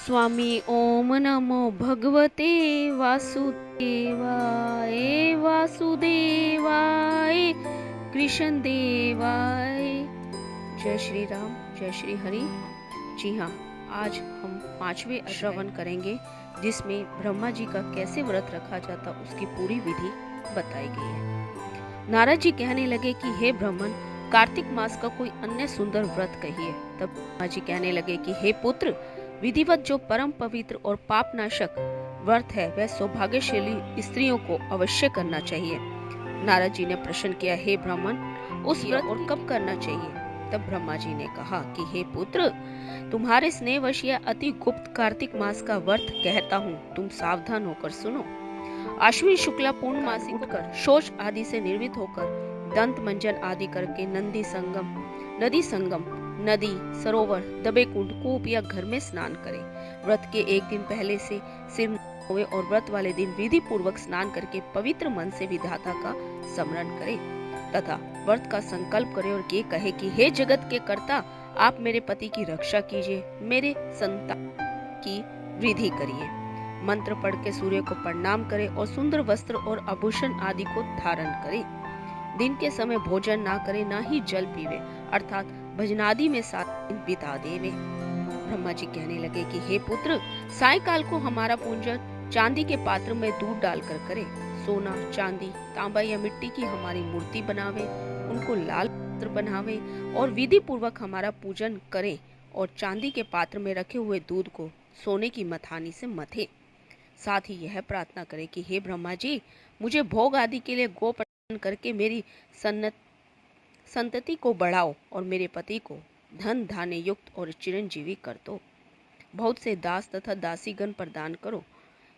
स्वामी ओम नमो भगवते वासुदेवाय वासुदेवाय कृष्ण देवाय। जय श्री राम, जय श्री हरि। जी हाँ, आज हम 5वें श्रवण करेंगे जिसमें ब्रह्मा जी का कैसे व्रत रखा जाता उसकी पूरी विधि बताई गई है। नारद जी कहने लगे कि हे ब्राह्मण, कार्तिक मास का कोई अन्य सुंदर व्रत कहिए। तब ब्रह्मा जी कहने लगे कि हे पुत्र, विधिवत जो परम पवित्र और पाप नाशक व्रत है वह सौभाग्यशाली स्त्रियों को अवश्य करना चाहिए। नारद जी ने प्रश्न किया, हे ब्राह्मण, उस व्रत और कब करना चाहिए? तब ब्रह्मा जी ने कहा कि हे पुत्र, तुम्हारे स्नेहवश यह अति गुप्त कार्तिक मास का व्रत कहता हूँ, तुम सावधान होकर सुनो। अश्विन शुक्ला पूर्णमासी को कर शोच आदि से निर्वित होकर दंत मंजन आदि करके नदी संगम, नदी, सरोवर, दबे कुंड, कूप या घर में स्नान करें। व्रत के एक दिन पहले से सिर धोए और व्रत वाले दिन विधि पूर्वक स्नान करके पवित्र मन से विधाता का स्मरण करें तथा व्रत का संकल्प करे और ये कहे कि हे जगत के कर्ता, आप मेरे पति की रक्षा कीजिए, मेरे संतान की वृद्धि करिए। मंत्र पढ़ के सूर्य को प्रणाम करें और सुंदर वस्त्र और आभूषण आदि को धारण करें। दिन के समय भोजन ना करे, ना ही जल पीवे, अर्थात भजनादि में 7 दिन बिता देवे। ब्रह्मा जी कहने लगे कि हे पुत्र, सायकाल को हमारा पूजन चांदी के पात्र में दूध डालकर करे। सोना, चांदी, तांबा या मिट्टी की हमारी मूर्ति बनावे, उनको लाल वस्त्र बनावे और विधि पूर्वक हमारा पूजन करे और चांदी के पात्र में रखे हुए दूध को सोने की मथानी से मथे। साथ ही यह प्रार्थना करे कि हे ब्रह्मा जी, मुझे भोग आदि के लिए गो प्रदान करके मेरी संतति को बढ़ाओ और मेरे पति को धन धान्य युक्त और चिरंजीवी कर दो। बहुत से दास तथा दासीगण प्रदान करो।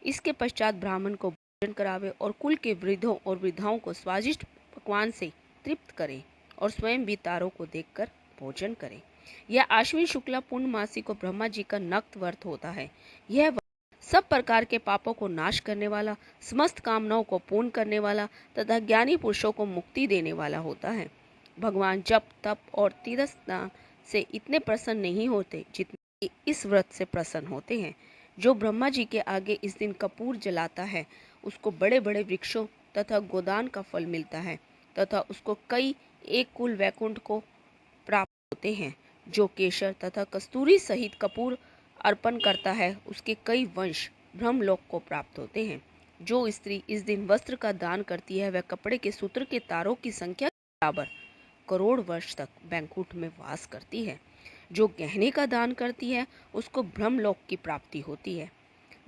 इसके पश्चात ब्राह्मण को भोजन करावे और कुल के वृद्धों और वृद्धाओं को स्वादिष्ट पकवान से तृप्त करें और स्वयं भी तारों को देखकर भोजन करें। यह आश्विन शुक्ला पूर्णमासी को ब्रह्मा जी का नक्त व्रत होता है। यह सब प्रकार के पापों को नाश करने वाला, समस्त कामनाओं को पूर्ण करने वाला तथा ज्ञानी पुरुषों को मुक्ति देने वाला होता है। भगवान जप, तप और तीर्थ स्नान से इतने प्रसन्न नहीं होते जितने इस व्रत से प्रसन्न होते हैं। जो ब्रह्मा जी के आगे इस दिन कपूर जलाता है उसको बड़े बड़े वृक्षों तथा गोदान का फल मिलता है तथा उसको कई एक कुल वैकुंठ को प्राप्त होते हैं। जो केशर तथा कस्तूरी सहित कपूर अर्पण करता है उसके कई वंश ब्रह्मलोक को प्राप्त होते हैं। जो स्त्री इस दिन वस्त्र का दान करती है वह कपड़े के सूत्र के तारों की संख्या के बराबर करोड़ वर्ष तक बैकुंठ में वास करती है। जो गहने का दान करती है उसको ब्रह्मलोक की प्राप्ति होती है।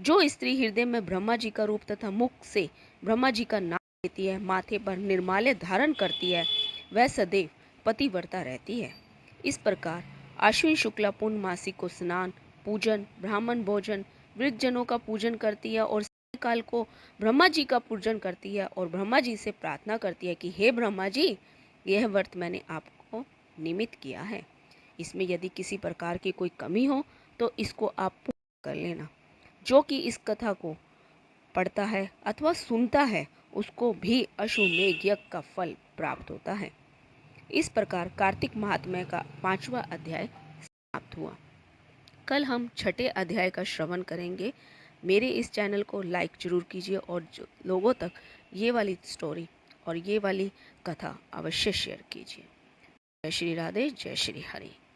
जो स्त्री हृदय में ब्रह्मा जी का रूप तथा मुख से ब्रह्मा जी का नाम लेती है, माथे पर निर्माल्य धारण करती है, वह सदैव पतिव्रता रहती है। इस प्रकार आश्विन शुक्ला पूर्णमासी को स्नान, पूजन, ब्राह्मण भोजन, वृद्धजनों का पूजन करती है और सायंकाल को ब्रह्मा जी का पूजन करती है और ब्रह्मा जी से प्रार्थना करती है कि हे ब्रह्मा जी, यह व्रत मैंने आपको निमित्त किया है। इसमें यदि किसी प्रकार की कोई कमी हो तो इसको आप पूर्ण कर लेना। जो कि इस कथा को पढ़ता है अथवा सुनता है उसको भी अश्वमेध यज्ञ का फल प्राप्त होता है। इस प्रकार कार्तिक महात्म्य का 5वां अध्याय समाप्त हुआ। कल हम 6ठे अध्याय का श्रवण करेंगे। मेरे इस चैनल को लाइक जरूर कीजिए और जो लोगों तक ये वाली स्टोरी और ये वाली कथा अवश्य शेयर कीजिए। जय श्री राधे, जय श्री हरि।